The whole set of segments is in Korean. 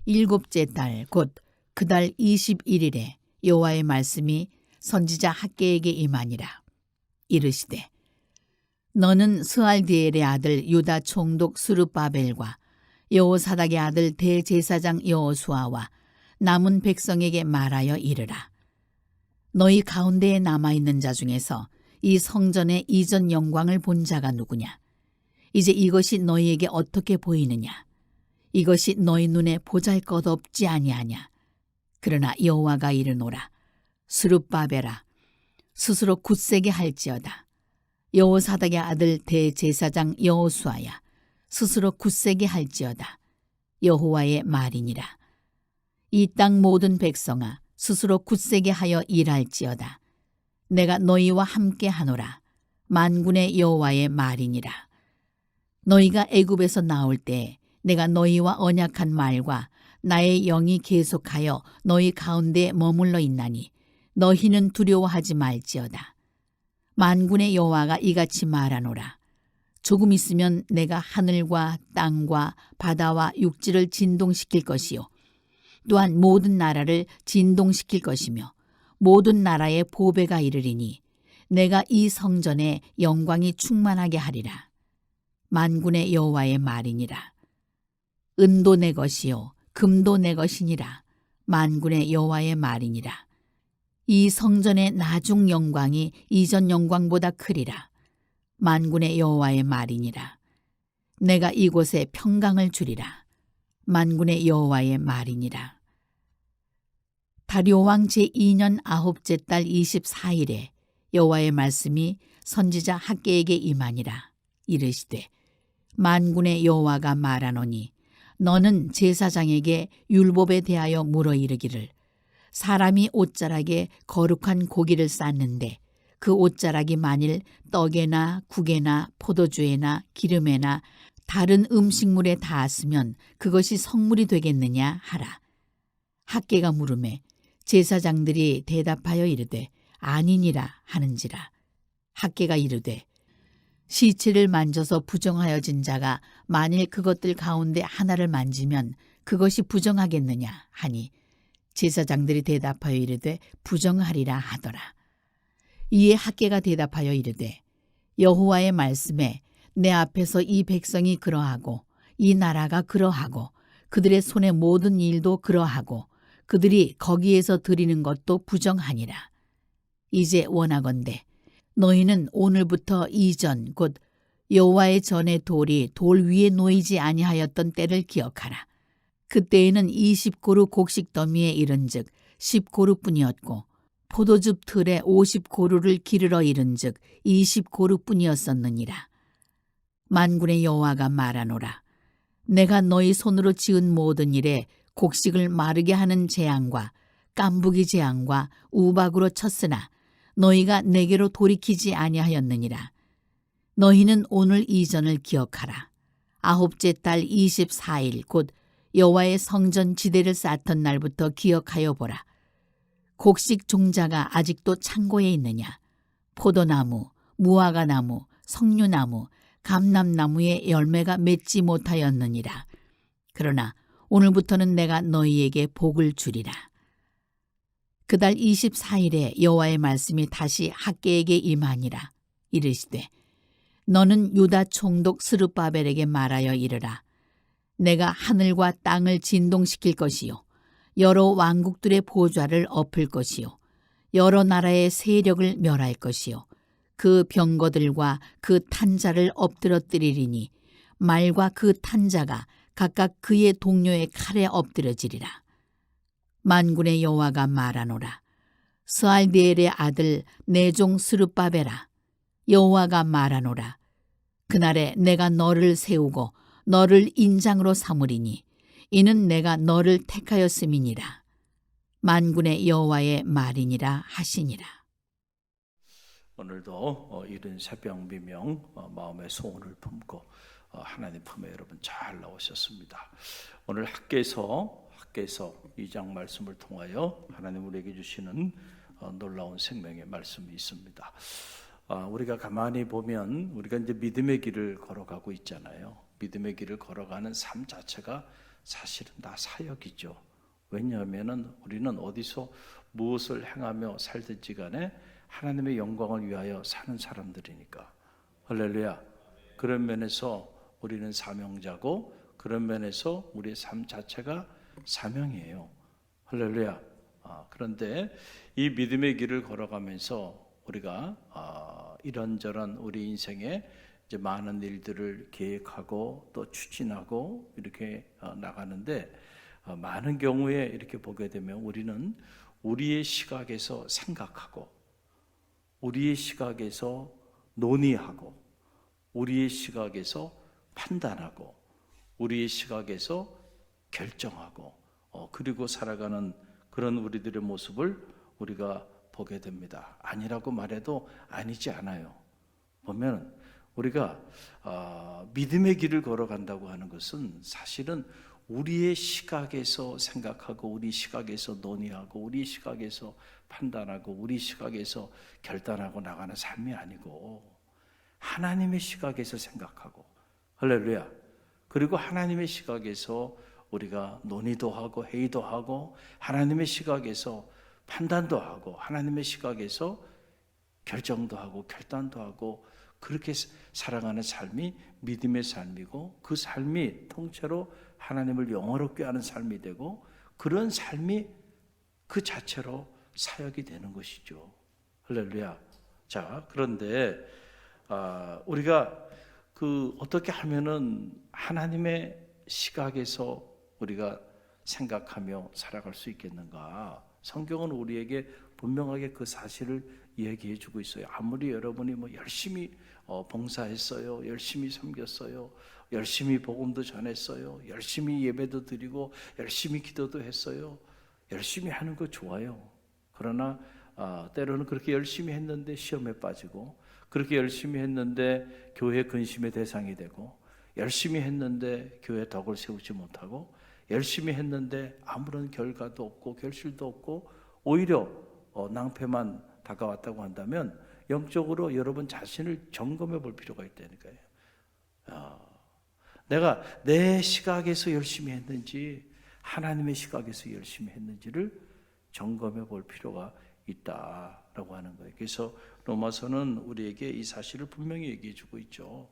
일곱째 달 곧 그 달 21일에 여호와의 말씀이 선지자 학개에게 임하니라. 이르시되 너는 스알디엘의 아들 유다 총독 스룹바벨과 여호사닥의 아들 대제사장 여호수아와 남은 백성에게 말하여 이르라. 너희 가운데에 남아있는 자 중에서 이 성전의 이전 영광을 본 자가 누구냐? 이제 이것이 너희에게 어떻게 보이느냐? 이것이 너희 눈에 보잘것없지 아니하냐? 그러나 여호와가 이르노라. 스룹바벨아, 스스로 굳세게 할지어다. 여호사닥의 아들 대제사장 여호수아야, 스스로 굳세게 할지어다. 여호와의 말이니라. 이 땅 모든 백성아, 스스로 굳세게 하여 일할지어다. 내가 너희와 함께 하노라. 만군의 여호와의 말이니라. 너희가 애굽에서 나올 때 내가 너희와 언약한 말과 나의 영이 계속하여 너희 가운데 머물러 있나니 너희는 두려워하지 말지어다. 만군의 여호와가 이같이 말하노라. 조금 있으면 내가 하늘과 땅과 바다와 육지를 진동시킬 것이요 또한 모든 나라를 진동시킬 것이며 모든 나라의 보배가 이르리니 내가 이 성전에 영광이 충만하게 하리라. 만군의 여호와의 말이니라. 은도 내 것이요 금도 내 것이니라. 만군의 여호와의 말이니라. 이 성전의 나중 영광이 이전 영광보다 크리라. 만군의 여호와의 말이니라. 내가 이곳에 평강을 주리라. 만군의 여호와의 말이니라. 다리오 왕 제2년 9째 달 24일에 여호와의 말씀이 선지자 학개에게 임하니라. 이르시되 만군의 여호와가 말하노니 너는 제사장에게 율법에 대하여 물어 이르기를 사람이 옷자락에 거룩한 고기를 쌓는데 그 옷자락이 만일 떡에나 국에나 포도주에나 기름에나 다른 음식물에 닿았으면 그것이 성물이 되겠느냐 하라. 학개가 물으매 제사장들이 대답하여 이르되 아니니라 하는지라. 학개가 이르되 시체를 만져서 부정하여진 자가 만일 그것들 가운데 하나를 만지면 그것이 부정하겠느냐 하니 제사장들이 대답하여 이르되 부정하리라 하더라. 이에 학개가 대답하여 이르되 여호와의 말씀에 내 앞에서 이 백성이 그러하고 이 나라가 그러하고 그들의 손의 모든 일도 그러하고 그들이 거기에서 드리는 것도 부정하니라. 이제 원하건대 너희는 오늘부터 이전 곧 여호와의 전의 돌이 돌 위에 놓이지 아니하였던 때를 기억하라. 그때에는 20고루 곡식 더미에 이른즉 10고루뿐이었고 포도즙 틀에 50고루를 기르러 이른즉 20고루뿐이었었느니라. 만군의 여호와가 말하노라. 내가 너희 손으로 지은 모든 일에 곡식을 마르게 하는 재앙과 깐부기 재앙과 우박으로 쳤으나 너희가 내게로 돌이키지 아니하였느니라. 너희는 오늘 이전을 기억하라. 9째 달 24일 곧 여호와의 성전 지대를 쌓던 날부터 기억하여 보라. 곡식 종자가 아직도 창고에 있느냐? 포도나무, 무화과나무, 석류나무, 감람나무의 열매가 맺지 못하였느니라. 그러나 오늘부터는 내가 너희에게 복을 주리라. 그달 24일에 여호와의 말씀이 다시 학개에게 임하니라. 이르시되 너는 유다 총독 스룹바벨에게 말하여 이르라. 내가 하늘과 땅을 진동시킬 것이요 여러 왕국들의 보좌를 엎을 것이요 여러 나라의 세력을 멸할 것이요 그 병거들과 그 탄자를 엎드러뜨리리니 말과 그 탄자가 각각 그의 동료의 칼에 엎드려지리라. 만군의 여호와가 말하노라. 스알디엘의 아들 내 종 스룹바벨아, 여호와가 말하노라. 그날에 내가 너를 세우고 너를 인장으로 삼으리니 이는 내가 너를 택하였음이니라. 만군의 여호와의 말이니라 하시니라. 오늘도 이른 새벽 미명 마음의 소원을 품고 하나님 품에 여러분 잘 나오셨습니다. 오늘 학개서 2장 말씀을 통하여 하나님 우리에게 주시는 놀라운 생명의 말씀이 있습니다. 우리가 가만히 보면 우리가 이제 믿음의 길을 걸어가고 있잖아요. 믿음의 길을 걸어가는 삶 자체가 사실은 다 사역이죠. 왜냐하면 우리는 어디서 무엇을 행하며 살든지 간에 하나님의 영광을 위하여 사는 사람들이니까. 할렐루야. 그런 면에서 우리는 사명자고, 그런 면에서 우리의 삶 자체가 사명이에요. 할렐루야. 그런데 이 믿음의 길을 걸어가면서 우리가 이런저런 우리 인생에 이제 많은 일들을 계획하고 또 추진하고 이렇게 나가는데, 많은 경우에 이렇게 보게 되면 우리는 우리의 시각에서 생각하고, 우리의 시각에서 논의하고, 우리의 시각에서 판단하고, 우리의 시각에서 결정하고, 그리고 살아가는 그런 우리들의 모습을 우리가 보게 됩니다. 아니라고 말해도 아니지 않아요. 보면 우리가 믿음의 길을 걸어간다고 하는 것은 사실은 우리의 시각에서 생각하고, 우리 시각에서 논의하고, 우리 시각에서 판단하고, 우리 시각에서 결단하고 나가는 삶이 아니고, 하나님의 시각에서 생각하고, 할렐루야. 그리고 하나님의 시각에서 우리가 논의도 하고 회의도 하고, 하나님의 시각에서 판단도 하고, 하나님의 시각에서 결정도 하고 결단도 하고, 그렇게 살아가는 삶이 믿음의 삶이고, 그 삶이 통째로 하나님을 영화롭게 하는 삶이 되고, 그런 삶이 그 자체로 사역이 되는 것이죠. 할렐루야. 자, 그런데 우리가 어떻게 하면은 하나님의 시각에서 우리가 생각하며 살아갈 수 있겠는가? 성경은 우리에게 분명하게 그 사실을 얘기해 주고 있어요. 아무리 여러분이 열심히 봉사했어요, 열심히 섬겼어요, 열심히 복음도 전했어요, 열심히 예배도 드리고 열심히 기도도 했어요. 열심히 하는 거 좋아요. 그러나 때로는 그렇게 열심히 했는데 시험에 빠지고, 그렇게 열심히 했는데 교회 근심의 대상이 되고, 열심히 했는데 교회 덕을 세우지 못하고, 열심히 했는데 아무런 결과도 없고 결실도 없고 오히려 낭패만 다가왔다고 한다면, 영적으로 여러분 자신을 점검해 볼 필요가 있다니까요. 내가 내 시각에서 열심히 했는지 하나님의 시각에서 열심히 했는지를 점검해 볼 필요가 있다라고 하는 거예요. 그래서 로마서는 우리에게 이 사실을 분명히 얘기해 주고 있죠.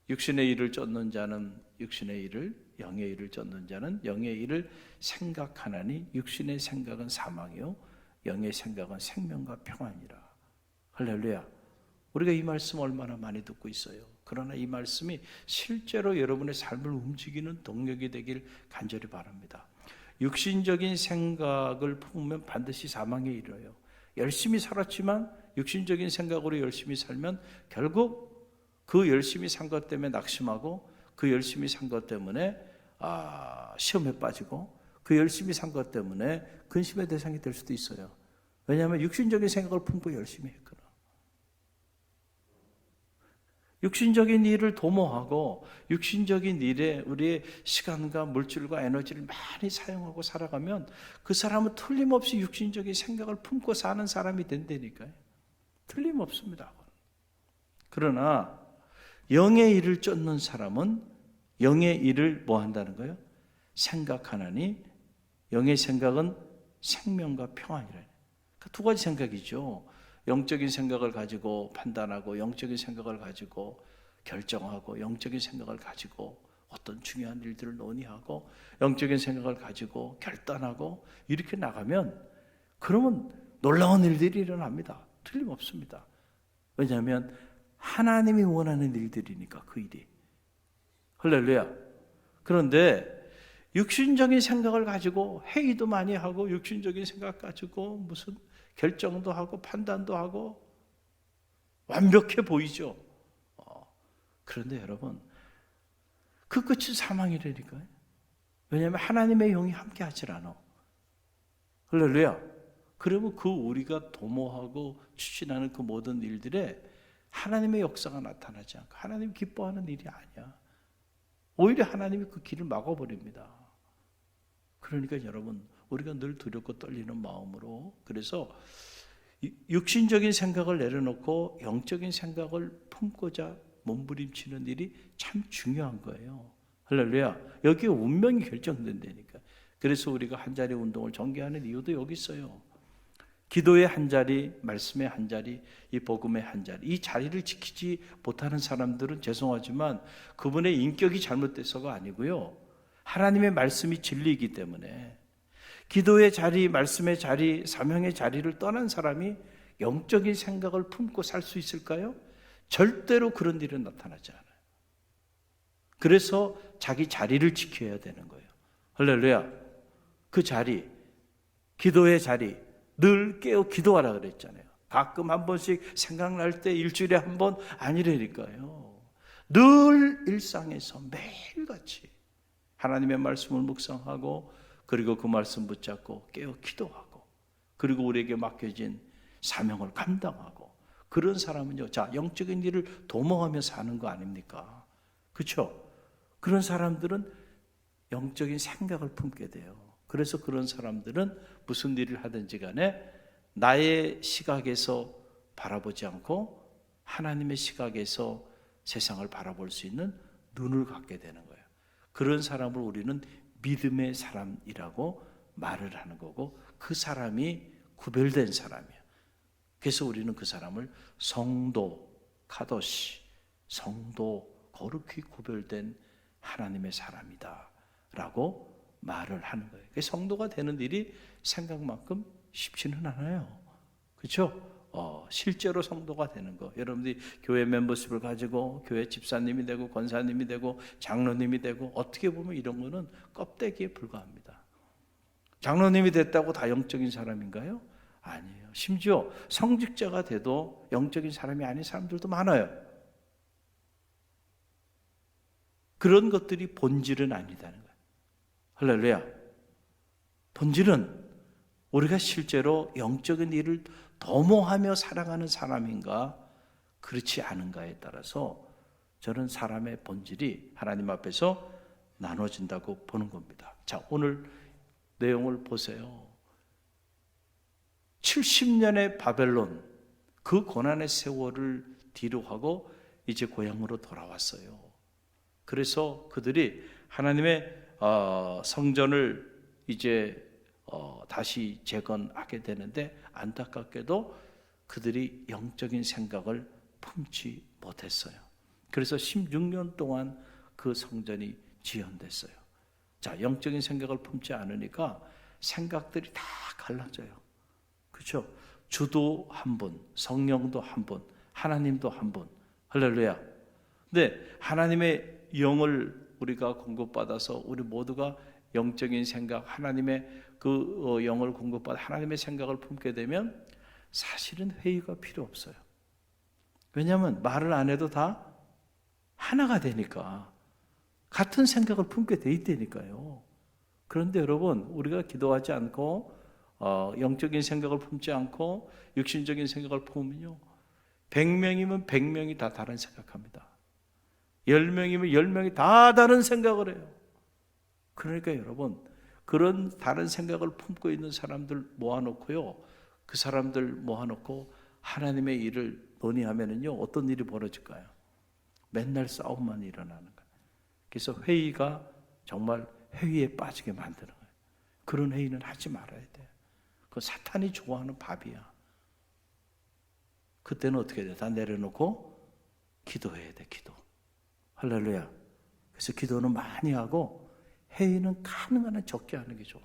육신의 일을 쫓는 자는 육신의 일을, 영의 일을 쫓는 자는 영의 일을 생각하나니 육신의 생각은 사망이요 영의 생각은 생명과 평안이라. 할렐루야. 우리가 이 말씀 얼마나 많이 듣고 있어요. 그러나 이 말씀이 실제로 여러분의 삶을 움직이는 동력이 되길 간절히 바랍니다. 육신적인 생각을 품으면 반드시 사망에 이르러요. 열심히 살았지만 육신적인 생각으로 열심히 살면 결국 그 열심히 산 것 때문에 낙심하고, 그 열심히 산 것 때문에 시험에 빠지고, 그 열심히 산 것 때문에 근심의 대상이 될 수도 있어요. 왜냐하면 육신적인 생각을 품고 열심히 했거든. 육신적인 일을 도모하고 육신적인 일에 우리의 시간과 물질과 에너지를 많이 사용하고 살아가면 그 사람은 틀림없이 육신적인 생각을 품고 사는 사람이 된다니까요. 틀림없습니다. 그러나 영의 일을 쫓는 사람은 영의 일을 뭐 한다는 거예요? 생각하나니 영의 생각은 생명과 평안이라. 그러니까 두 가지 생각이죠. 영적인 생각을 가지고 판단하고, 영적인 생각을 가지고 결정하고, 영적인 생각을 가지고 어떤 중요한 일들을 논의하고, 영적인 생각을 가지고 결단하고, 이렇게 나가면 그러면 놀라운 일들이 일어납니다. 틀림없습니다. 왜냐하면 하나님이 원하는 일들이니까, 그 일이. 할렐루야. 그런데 육신적인 생각을 가지고 회의도 많이 하고, 육신적인 생각 가지고 무슨 결정도 하고 판단도 하고 완벽해 보이죠. 그런데 여러분, 그 끝은 사망이라니까요. 왜냐하면 하나님의 영이 함께 하질 않아. 할렐루야. 그러면 그 우리가 도모하고 추진하는 그 모든 일들에 하나님의 역사가 나타나지 않고 하나님이 기뻐하는 일이 아니야. 오히려 하나님이 그 길을 막아버립니다. 그러니까 여러분, 우리가 늘 두렵고 떨리는 마음으로, 그래서 육신적인 생각을 내려놓고 영적인 생각을 품고자 몸부림치는 일이 참 중요한 거예요. 할렐루야. 여기에 운명이 결정된다니까. 그래서 우리가 한 자리 운동을 전개하는 이유도 여기 있어요. 기도의 한 자리, 말씀의 한 자리, 이 복음의 한 자리, 이 자리를 지키지 못하는 사람들은 죄송하지만 그분의 인격이 잘못돼서가 아니고요, 하나님의 말씀이 진리이기 때문에 기도의 자리, 말씀의 자리, 사명의 자리를 떠난 사람이 영적인 생각을 품고 살 수 있을까요? 절대로 그런 일은 나타나지 않아요. 그래서 자기 자리를 지켜야 되는 거예요. 할렐루야. 그 자리, 기도의 자리, 늘 깨어 기도하라 그랬잖아요. 가끔 한 번씩 생각날 때 일주일에 한 번 아니라니까요. 늘 일상에서 매일같이 하나님의 말씀을 묵상하고, 그리고 그 말씀 붙잡고 깨어 기도하고, 그리고 우리에게 맡겨진 사명을 감당하고, 그런 사람은요, 자, 영적인 일을 도모하며 사는 거 아닙니까? 그렇죠? 그런 사람들은 영적인 생각을 품게 돼요. 그래서 그런 사람들은 무슨 일을 하든지 간에 나의 시각에서 바라보지 않고 하나님의 시각에서 세상을 바라볼 수 있는 눈을 갖게 되는 거예요. 그런 사람을 우리는 믿음의 사람이라고 말을 하는 거고, 그 사람이 구별된 사람이에요. 그래서 우리는 그 사람을 성도, 카도시, 성도, 거룩히 구별된 하나님의 사람이다 라고 말을 하는 거예요. 성도가 되는 일이 생각만큼 쉽지는 않아요. 그렇죠? 실제로 성도가 되는 거, 여러분들이 교회 멤버십을 가지고 교회 집사님이 되고 권사님이 되고 장로님이 되고, 어떻게 보면 이런 거는 껍데기에 불과합니다. 장로님이 됐다고 다 영적인 사람인가요? 아니에요. 심지어 성직자가 돼도 영적인 사람이 아닌 사람들도 많아요. 그런 것들이 본질은 아니다는 거예요. 할렐루야. 본질은 우리가 실제로 영적인 일을 도모하며 살아가는 사람인가, 그렇지 않은가에 따라서 저는 사람의 본질이 하나님 앞에서 나눠진다고 보는 겁니다. 자, 오늘 내용을 보세요. 70년의 바벨론, 그 고난의 세월을 뒤로 하고 이제 고향으로 돌아왔어요. 그래서 그들이 하나님의 성전을 이제 다시 재건하게 되는데, 안타깝게도 그들이 영적인 생각을 품지 못했어요. 그래서 16년 동안 그 성전이 지연됐어요. 자, 영적인 생각을 품지 않으니까 생각들이 다 갈라져요. 그렇죠? 주도 한 분, 성령도 한 분, 하나님도 한 분. 할렐루야. 근데 하나님의 영을 우리가 공급받아서 우리 모두가 영적인 생각, 하나님의 그 영을 공급받아 하나님의 생각을 품게 되면 사실은 회의가 필요 없어요. 왜냐하면 말을 안 해도 다 하나가 되니까, 같은 생각을 품게 돼 있다니까요. 그런데 여러분, 우리가 기도하지 않고 영적인 생각을 품지 않고 육신적인 생각을 품으면요, 100명이면 100명이 다 다른 생각합니다. 10명이면 10명이 다 다른 생각을 해요. 그러니까 여러분, 그런 다른 생각을 품고 있는 사람들 모아놓고요, 그 사람들 모아놓고 하나님의 일을 논의하면은요, 어떤 일이 벌어질까요? 맨날 싸움만 일어나는 거예요. 그래서 회의가 정말 회의에 빠지게 만드는 거예요. 그런 회의는 하지 말아야 돼요. 그 사탄이 좋아하는 밥이야. 그때는 어떻게 돼? 다 내려놓고 기도해야 돼. 기도. 할렐루야. 그래서 기도는 많이 하고 회의는 가능한 한 적게 하는 게 좋아.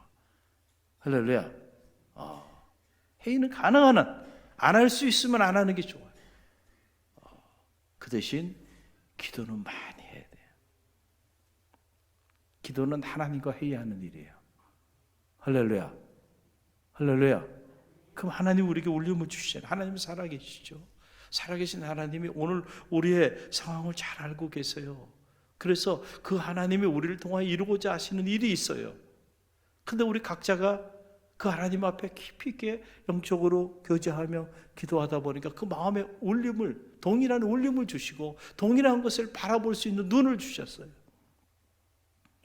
할렐루야. 회의는 가능한 한 안 할 수 있으면 안 하는 게 좋아요. 그 대신 기도는 많이 해야 돼요. 기도는 하나님과 회의하는 일이에요. 할렐루야. 할렐루야. 그럼 하나님 우리에게 울림을 주시잖아요. 하나님은 살아계시죠. 살아계신 하나님이 오늘 우리의 상황을 잘 알고 계세요. 그래서 그 하나님이 우리를 통하여 이루고자 하시는 일이 있어요. 근데 우리 각자가 그 하나님 앞에 깊이 있게 영적으로 교제하며 기도하다 보니까 그 마음의 울림을, 동일한 울림을 주시고 동일한 것을 바라볼 수 있는 눈을 주셨어요.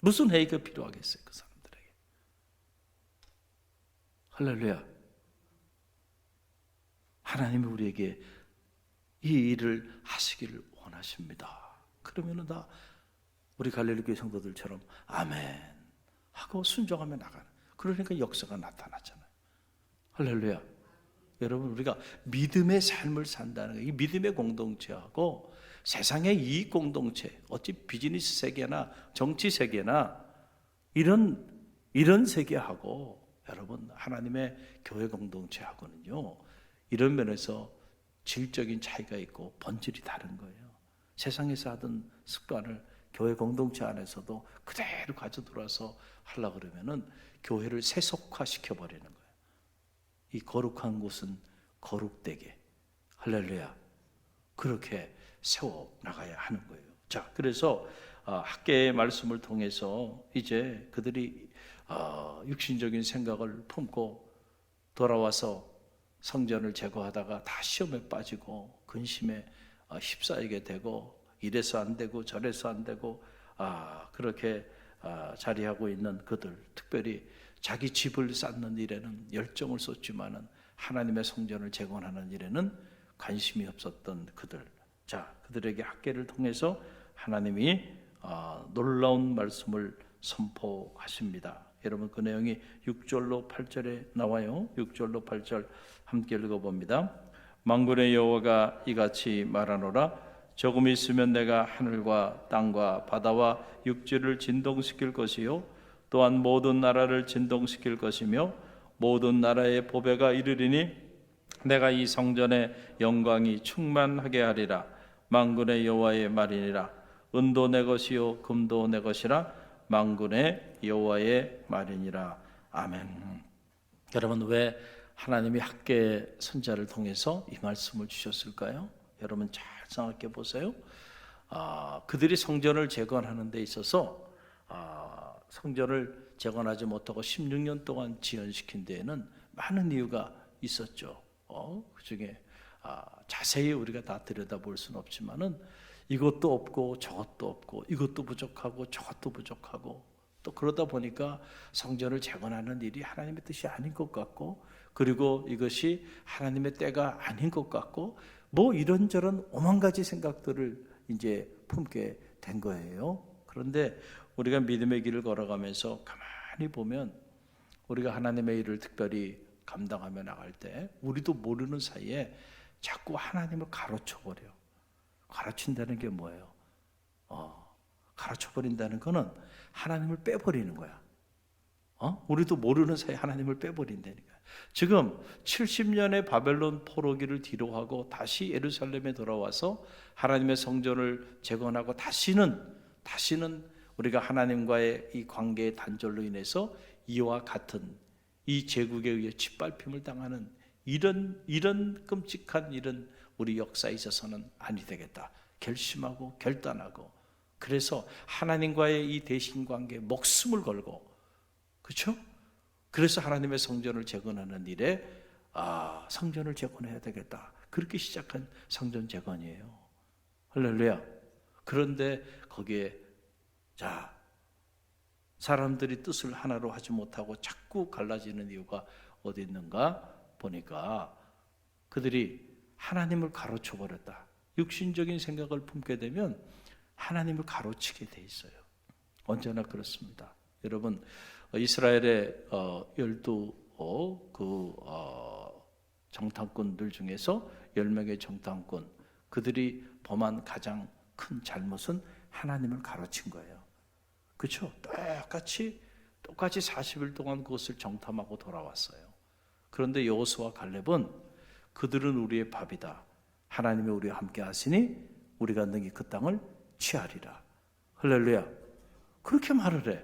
무슨 회의가 필요하겠어요, 그 사람들에게. 할렐루야. 하나님이 우리에게 이 일을 하시기를 원하십니다. 그러면은 다 우리 갈릴리교회 성도들처럼 아멘 하고 순종하며 나가는, 그러니까 역사가 나타나잖아요. 할렐루야. 여러분, 우리가 믿음의 삶을 산다는 거, 이 믿음의 공동체하고 세상의 이익 공동체, 어찌 비즈니스 세계나 정치 세계나 이런 세계하고 여러분 하나님의 교회 공동체하고는요, 이런 면에서 질적인 차이가 있고 본질이 다른 거예요. 세상에서 하던 습관을 교회 공동체 안에서도 그대로 가져들어서 하려고 그러면은 교회를 세속화시켜 버리는 거예요. 이 거룩한 곳은 거룩되게, 할렐루야, 그렇게 세워 나가야 하는 거예요. 자, 그래서 학계의 말씀을 통해서 이제 그들이 육신적인 생각을 품고 돌아와서 성전을 제거하다가 다 시험에 빠지고 근심에 휩싸이게 되고, 이래서 안 되고 저래서 안 되고 그렇게 자리하고 있는 그들, 특별히 자기 집을 쌓는 일에는 열정을 쏟지만은 하나님의 성전을 재건하는 일에는 관심이 없었던 그들. 자, 그들에게 학계를 통해서 하나님이 놀라운 말씀을 선포하십니다. 여러분, 그 내용이 6절로 8절에 나와요. 6절로 8절 함께 읽어봅니다. 만군의 여호와가 이같이 말하노라. 조금 있으면 내가 하늘과 땅과 바다와 육지를 진동시킬 것이요 또한 모든 나라를 진동시킬 것이며 모든 나라의 보배가 이르리니 내가 이 성전의 영광이 충만하게 하리라. 만군의 여호와의 말이니라. 은도 내 것이요 금도 내 것이라. 만군의 여호와의 말이니라. 아멘. 여러분, 왜 하나님이 학계 선자를 통해서 이 말씀을 주셨을까요? 여러분 잘 생각해 보세요. 그들이 성전을 재건하는 데 있어서 성전을 재건하지 못하고 16년 동안 지연시킨 데에는 많은 이유가 있었죠. 그중에 자세히 우리가 다 들여다볼 수는 없지만은 이것도 없고 저것도 없고 이것도 부족하고 저것도 부족하고, 또 그러다 보니까 성전을 재건하는 일이 하나님의 뜻이 아닌 것 같고, 그리고 이것이 하나님의 때가 아닌 것 같고, 뭐 이런저런 오만 가지 생각들을 이제 품게 된 거예요. 그런데 우리가 믿음의 길을 걸어가면서 가만히 보면 우리가 하나님의 일을 특별히 감당하며 나갈 때 우리도 모르는 사이에 자꾸 하나님을 가로쳐버려. 가르친다는 게 뭐예요? 가르쳐버린다는 거는 하나님을 빼버리는 거야. 우리도 모르는 사이에 하나님을 빼버린다니까. 지금 70년의 바벨론 포로기를 뒤로하고 다시 예루살렘에 돌아와서 하나님의 성전을 재건하고 다시는 우리가 하나님과의 이 관계의 단절로 인해서 이와 같은 이 제국에 의해 짓밟힘을 당하는 이런 끔찍한 일은 우리 역사에 있어서는 아니 되겠다 결심하고 결단하고, 그래서 하나님과의 이 대신 관계에 목숨을 걸고, 그렇죠? 그래서 하나님의 성전을 재건하는 일에 성전을 재건해야 되겠다, 그렇게 시작한 성전 재건이에요. 할렐루야. 그런데 거기에 사람들이 뜻을 하나로 하지 못하고 자꾸 갈라지는 이유가 어디 있는가 보니까 그들이 하나님을 가로쳐 버렸다. 육신적인 생각을 품게 되면 하나님을 가로치게 돼 있어요. 언제나 그렇습니다. 여러분, 이스라엘의 12 정탐꾼들 중에서 10명의 정탐꾼, 그들이 범한 가장 큰 잘못은 하나님을 가로친 거예요. 그렇죠? 똑같이 40일 동안 그것을 정탐하고 돌아왔어요. 그런데 여호수아와 갈렙은 그들은 우리의 밥이다, 하나님이 우리와 함께 하시니 우리가 능히 그 땅을 취하리라. 할렐루야. 그렇게 말을 해.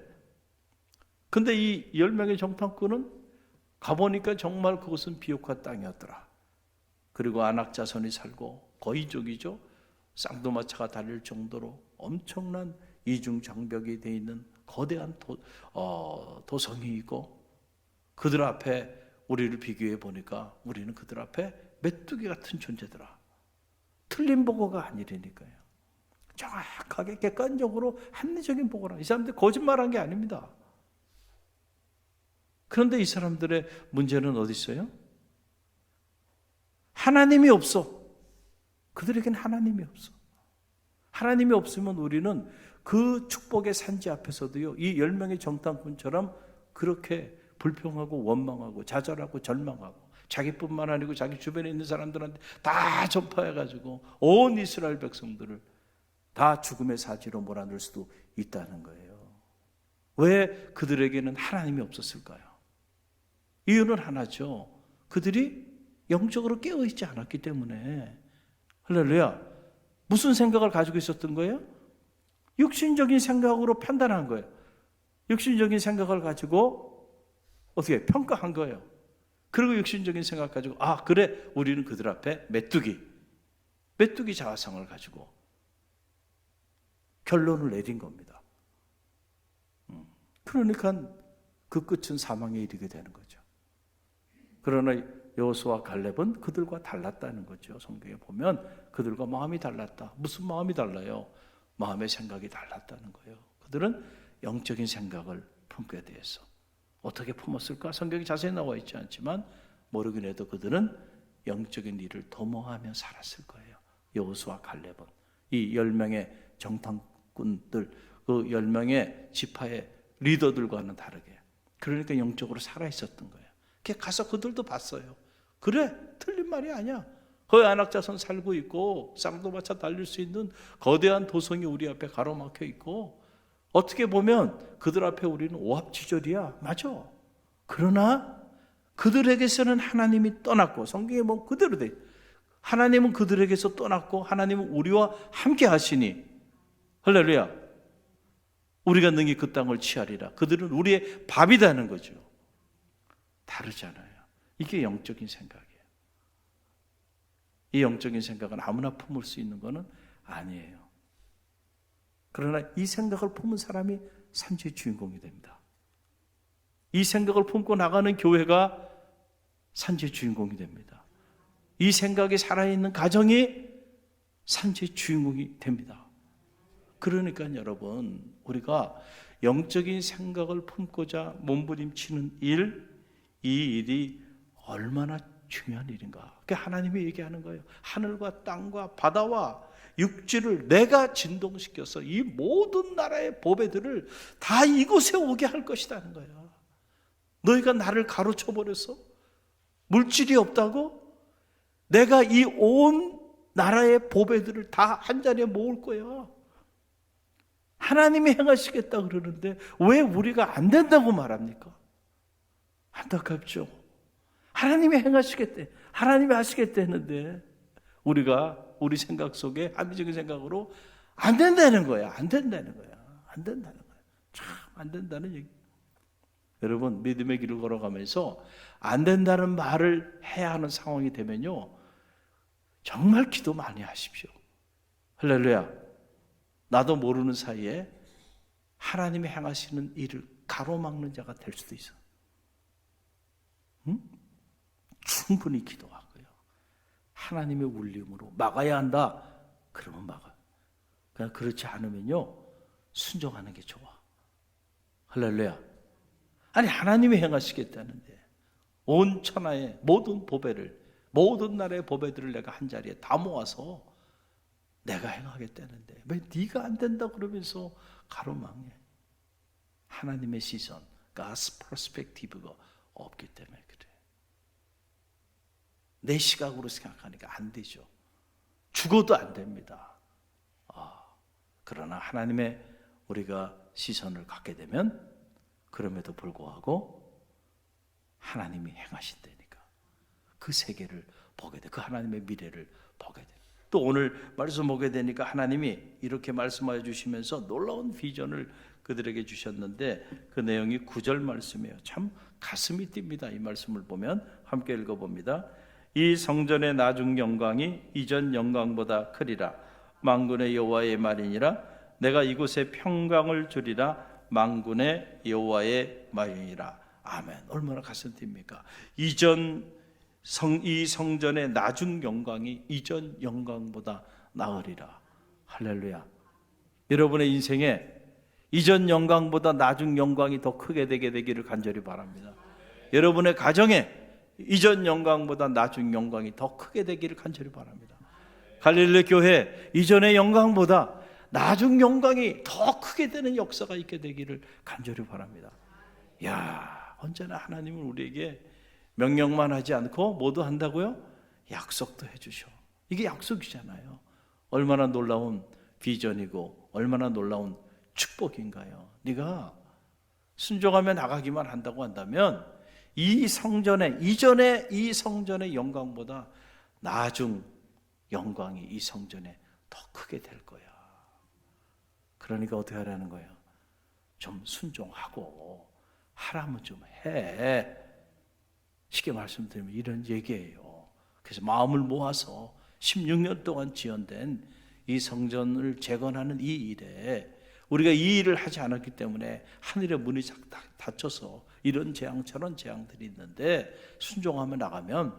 근데 이 10명의 정탐꾼은 가보니까 정말 그것은 비옥한 땅이었더라. 그리고 아낙 자손이 살고 거의족이죠. 쌍두마차가 달릴 정도로 엄청난 이중 장벽이 되어 있는 거대한 도성이 있고, 그들 앞에 우리를 비교해 보니까 우리는 그들 앞에 메뚜기 같은 존재더라. 틀린 보고가 아니라니까요. 정확하게 객관적으로 합리적인 보고라. 이 사람들 거짓말한 게 아닙니다. 그런데 이 사람들의 문제는 어디 있어요? 하나님이 없어. 그들에겐 하나님이 없어. 하나님이 없으면 우리는 그 축복의 산지 앞에서도요, 이 10명의 정탐꾼처럼 그렇게 불평하고 원망하고 좌절하고 절망하고 자기뿐만 아니고 자기 주변에 있는 사람들한테 다 전파해가지고 온 이스라엘 백성들을 다 죽음의 사지로 몰아넣을 수도 있다는 거예요. 왜 그들에게는 하나님이 없었을까요? 이유는 하나죠. 그들이 영적으로 깨어있지 않았기 때문에. 할렐루야. 무슨 생각을 가지고 있었던 거예요? 육신적인 생각으로 판단한 거예요. 육신적인 생각을 가지고 어떻게 평가한 거예요. 그리고 육신적인 생각 가지고 그래, 우리는 그들 앞에 메뚜기 자화상을 가지고 결론을 내린 겁니다. 그러니까 그 끝은 사망에 이르게 되는 거죠. 그러나 여호수아와 갈렙은 그들과 달랐다는 거죠. 성경에 보면 그들과 마음이 달랐다. 무슨 마음이 달라요? 마음의 생각이 달랐다는 거예요. 그들은 영적인 생각을 품게 되어서 어떻게 품었을까? 성경이 자세히 나와 있지 않지만 모르긴 해도 그들은 영적인 일을 도모하며 살았을 거예요. 여호수아와 갈렙은 이 10명의 정탐꾼들, 그 10명의 지파의 리더들과는 다르게, 그러니까 영적으로 살아있었던 거예요. 가서 그들도 봤어요. 그래, 틀린 말이 아니야. 거기 안악자손 살고 있고 쌍도마차 달릴 수 있는 거대한 도성이 우리 앞에 가로막혀 있고, 어떻게 보면 그들 앞에 우리는 오합지졸이야. 맞아. 그러나 그들에게서는 하나님이 떠났고, 성경에 보면 그대로 돼. 하나님은 그들에게서 떠났고 하나님은 우리와 함께 하시니, 할렐루야, 우리가 능히 그 땅을 취하리라. 그들은 우리의 밥이다는 거죠. 다르잖아요. 이게 영적인 생각이에요. 이 영적인 생각은 아무나 품을 수 있는 것은 아니에요. 그러나 이 생각을 품은 사람이 산지의 주인공이 됩니다. 이 생각을 품고 나가는 교회가 산지의 주인공이 됩니다. 이 생각이 살아있는 가정이 산지의 주인공이 됩니다. 그러니까 여러분, 우리가 영적인 생각을 품고자 몸부림치는 이 일이 얼마나 중요한 일인가. 그게 하나님이 얘기하는 거예요. 하늘과 땅과 바다와 육지를 내가 진동시켜서 이 모든 나라의 보배들을 다 이곳에 오게 할 것이라는 거예요. 너희가 나를 가로쳐 버려서 물질이 없다고? 내가 이 온 나라의 보배들을 다 한 자리에 모을 거야. 하나님이 행하시겠다 그러는데 왜 우리가 안 된다고 말합니까? 안타깝죠. 하나님이 행하시겠대, 하나님이 하시겠다 했는데 우리가 우리 생각 속에 합리적인 생각으로 안 된다는 거야. 안 된다는 거야. 안 된다는 거야. 참 안 된다는 얘기. 여러분, 믿음의 길을 걸어가면서 안 된다는 말을 해야 하는 상황이 되면요, 정말 기도 많이 하십시오. 할렐루야. 나도 모르는 사이에 하나님이 행하시는 일을 가로막는 자가 될 수도 있어. 응? 충분히 기도하고요. 하나님의 울림으로 막아야 한다. 그러면 막아. 그냥 그렇지 않으면요, 순종하는 게 좋아. 할렐루야. 아니, 하나님이 행하시겠다는데 온 천하의 모든 보배를, 모든 나라의 보배들을 내가 한 자리에 다 모아서 내가 행하겠다는데 왜 네가 안 된다 그러면서 가로막냐. 하나님의 시선, God's perspective가 없기 때문에 그래. 내 시각으로 생각하니까 안 되죠. 죽어도 안 됩니다. 그러나 하나님의 우리가 시선을 갖게 되면 그럼에도 불구하고 하나님이 행하신다니까 그 세계를 보게 돼. 그 하나님의 미래를 보게 돼. 또 오늘 말씀 보게 되니까 하나님이 이렇게 말씀하여 주시면서 놀라운 비전을 그들에게 주셨는데 그 내용이 9절 말씀이에요. 참 가슴이 뜁니다. 이 말씀을 보면 함께 읽어봅니다. 이 성전의 나중 영광이 이전 영광보다 크리라. 만군의 여호와의 말이니라. 내가 이곳에 평강을 주리라. 만군의 여호와의 말이니라. 아멘. 얼마나 가슴 뜁니까? 이 성전의 나중 영광이 이전 영광보다 나으리라. 할렐루야. 여러분의 인생에 이전 영광보다 나중 영광이 더 크게 되기를 간절히 바랍니다. 여러분의 가정에 이전 영광보다 나중 영광이 더 크게 되기를 간절히 바랍니다. 갈릴리 교회 이전의 영광보다 나중 영광이 더 크게 되는 역사가 있게 되기를 간절히 바랍니다. 야, 언제나 하나님은 우리에게 명령만 하지 않고 뭐도 한다고요? 약속도 해주셔. 이게 약속이잖아요. 얼마나 놀라운 비전이고 얼마나 놀라운 축복인가요? 네가 순종하며 나가기만 한다고 한다면 이 성전의 이전의 이 성전의 영광보다 나중 영광이 이 성전에 더 크게 될 거야. 그러니까 어떻게 하라는 거예요? 좀 순종하고 하라면 좀 해. 쉽게 말씀드리면 이런 얘기예요. 그래서 마음을 모아서 16년 동안 지연된 이 성전을 재건하는 이 일에 우리가 이 일을 하지 않았기 때문에 하늘의 문이 닫혀서 이런 재앙 저런 재앙들이 있는데, 순종하며 나가면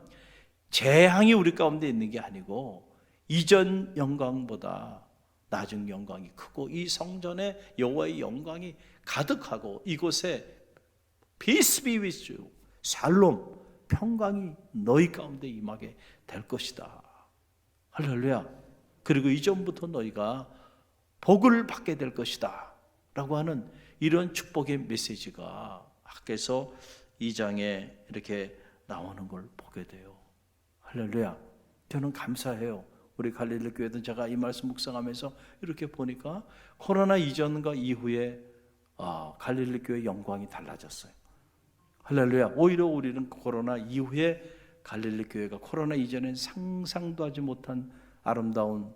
재앙이 우리 가운데 있는 게 아니고 이전 영광보다 나중 영광이 크고 이 성전에 여호와의 영광이 가득하고 이곳에 Peace be with you, 샬롬, 평강이 너희 가운데 임하게 될 것이다. 할렐루야. 그리고 이전부터 너희가 복을 받게 될 것이다 라고 하는 이런 축복의 메시지가 학개서 2장에 이렇게 나오는 걸 보게 돼요. 할렐루야. 저는 감사해요. 우리 갈릴리 교회도 제가 이 말씀 묵상하면서 이렇게 보니까 코로나 이전과 이후에 갈릴리 교회 영광이 달라졌어요. 할렐루야. 오히려 우리는 코로나 이후에 갈릴리 교회가 코로나 이전엔 상상도 하지 못한 아름다운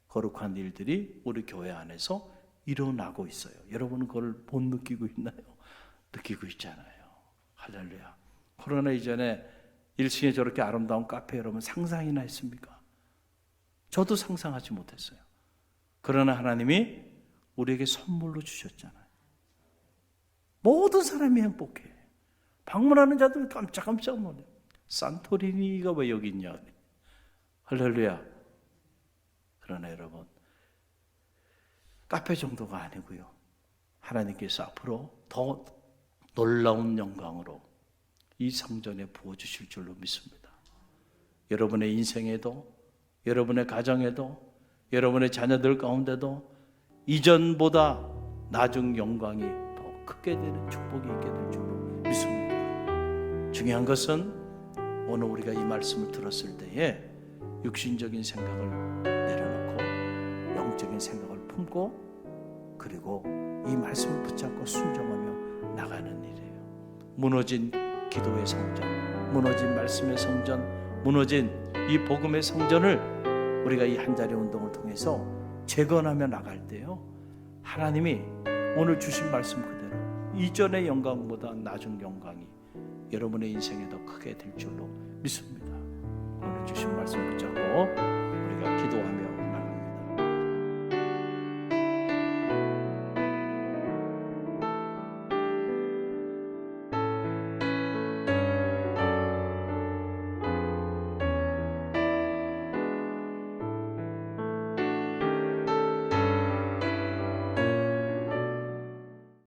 거룩한 일들이 우리 교회 안에서 일어나고 있어요. 여러분은 그걸 못 느끼고 있나요? 느끼고 있잖아요. 할렐루야. 코로나 이전에 1층에 저렇게 아름다운 카페 여러분 상상이나 했습니까? 저도 상상하지 못했어요. 그러나 하나님이 우리에게 선물로 주셨잖아요. 모든 사람이 행복해. 방문하는 자들 깜짝깜짝 놀래요. 산토리니가 왜 여기 있냐? 할렐루야. 그러나 여러분, 카페 정도가 아니고요. 하나님께서 앞으로 더 놀라운 영광으로 이 성전에 부어주실 줄로 믿습니다. 여러분의 인생에도, 여러분의 가정에도, 여러분의 자녀들 가운데도 이전보다 나중 영광이 더 크게 되는 축복이 있게 될 줄로 믿습니다. 중요한 것은 오늘 우리가 이 말씀을 들었을 때에 육신적인 생각을 내려놓고 영적인 생각을 품고 그리고 이 말씀을 붙잡고 순종하며 나가는 일이에요. 무너진 기도의 성전, 무너진 말씀의 성전, 무너진 이 복음의 성전을 우리가 이 한자리 운동을 통해서 재건하며 나갈 때요, 하나님이 오늘 주신 말씀 그대로 이전의 영광보다 나중 영광이 여러분의 인생에 더 크게 될 줄로 믿습니다. 오늘 주신 말씀 붙잡고